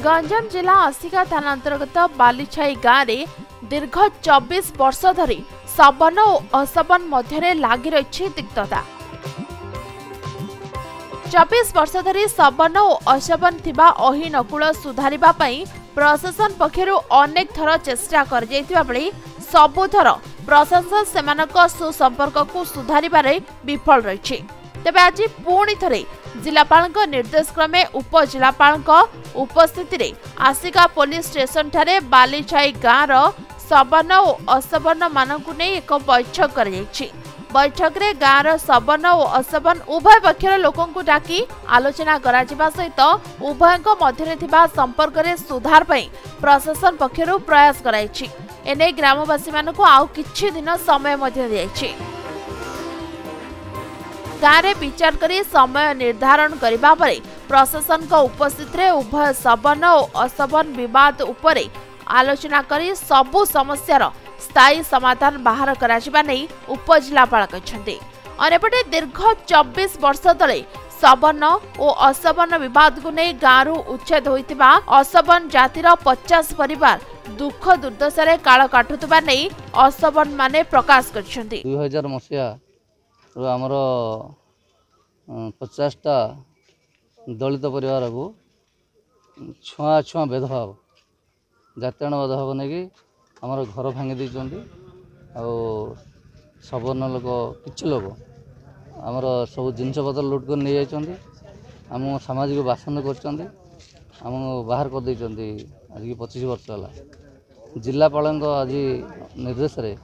गंजाम जिला आसिका थाना अंतर्गत बालीछाई गाँव में दीर्घ 24 वर्ष धरी सबन और असबन मध्य लगी रही तिक्तता। 24 वर्ष धरी सबन और असबन थिबा अहि नकुल सुधारिबा पई प्रशासन पक्षरु अनेक थर चेष्टा कर जाइतिबा बेले सबुथर प्रशासन सेमानक सुसंपर्क को सुधारिबारे विफल रही। तेबे आज पुणी थरे जिलापाल निर्देश क्रमे उपजिलापाल उपस्थिति रे आसिका पुलिस स्टेशन ठारे बालीछाई गाँव सबन और असबन मानकु नै एक बैठक कर बैठक रे गाँव सबन और असबन उभय पक्षर लोकंकु डाकी आलोचना करा जिबा सहित उभयक मध्यरे थिबा संपर्क रे सुधार पई प्रशासन पक्षरु प्रयास कराइछि। एने ग्रामवासी मानकु आउ किछि दिन समय मध्य दियाछि। गाँव विचार करी समय निर्धारण करिबा परे प्रशासन का उपस्थिति रे उभय सबन और असबन विवाद उपरे आलोचना करी सबु समस्यार स्थायी समाधान बाहर कराजिबा नै उपजिलापाल कहछन्ते। अनेपटे दीर्घ 24 वर्ष तले सबन और असबन विवाद को नै गाँव उच्छेद होइतिबा असबन जातिर 50 परिवार दुख दुर्दशा काल काटुतिबा नै असबन माने प्रकाश करछन्ते। 2000 मसिया आमर 50टा दलित परिवार को छुआ छुआ भेदभाव जातियाण भेदभाव नहीं आमर घर भांगी देइछन्ति सबन लोक किछि लोक आमर सब जिनस पत्र लुट कर नहीं जाइछन्ति आम सामाजिक बासन करछन्ति आम बाहर कर देइछन्ति। आज 25 वर्ष होला जिलापाल आज निर्देश रे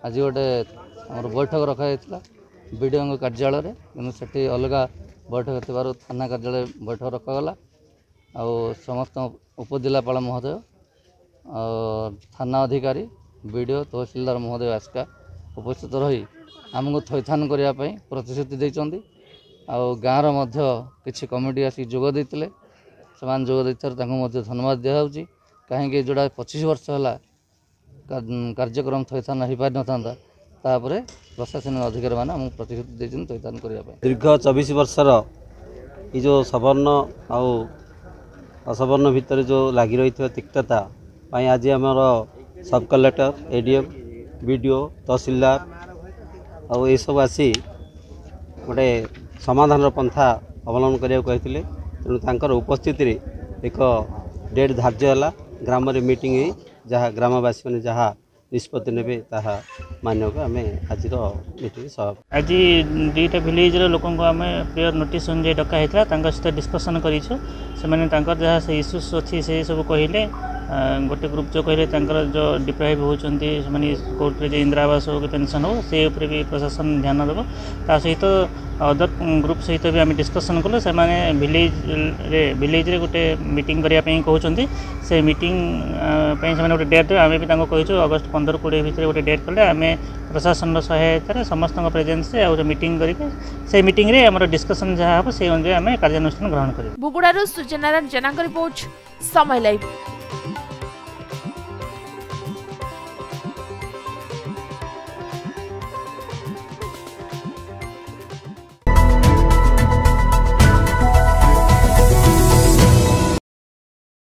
आज गोटे आमर बैठक रखा जाइतिला बीडीओ कार्यालय रे किंतु सेठी अलग बैठक थिबारु थाना कार्यालय बैठक रखागला समस्त उपजिलापाल महोदय थाना अधिकारी बीडीओ तहसीलदार महोदय आसिका उपस्थित रही आमको थैथान करने प्रतिश्रुति देइछन्ति गाँव मध्य किछि कमिटी आसी जोग देइतिले सेमान जोग देइथार तांको मध्य धन्यवाद दिया जाउची कहीं जोड़ा 25 वर्ष होला कार्यक्रम थैथान हो पारि नथांता तापरे प्रशासनिक अधिकारी माने हम प्रतिश्रुति देइछन थैथान करिया पय। दीर्घ 24 वर्षर ये जो सवर्ण आउ असवर्ण भितर जो लगी रही तिक्तता आज आमर सब कलेक्टर एडीएम बीडीओ तहसीलदार और ये सब आसी गोटे समाधान पंथा अवलंबन करने कहते तेणु तांकर उपस्थिति रे एक डेट धार्य है ग्राम रे मीटिंग जहाँ ग्रामवासी मैंने जहाँ निष्पत्ति ने मान्य को आम आज मीटिंग आज दुईटा विलेज लोक आम प्रेयर नोटिस अनुजाई डका होता सहित डिस्कसन कर जहाँ से इश्यूज अच्छी से सब कहले गोटे ग्रुप जो कहले जो डिप्राइव होती कोर्ट रे इंदिरा आवास हो कि पेंशन हो से उपरे भी प्रशासन ध्यान देव ता सहित अदर ग्रुप सहित भी आम डिस्कसन कलु से विलेज रे गोटे मीटिंग करने कहते से मीटिंग से गोटे डेट आम भी कहूँ अगस्ट 15-20 भितर गोटे डेट कले आम प्रशासन सहायतार समस्त प्रेजेन्स से मीटिंग करके मीटिंग रे हमर डिस्कसन जहाँ हम से अनुसार आम कार्यानुष्ठान ग्रहण करें। बुगुड़ारू सूर्यनारायण जेना रिपोर्ट समय लाइव।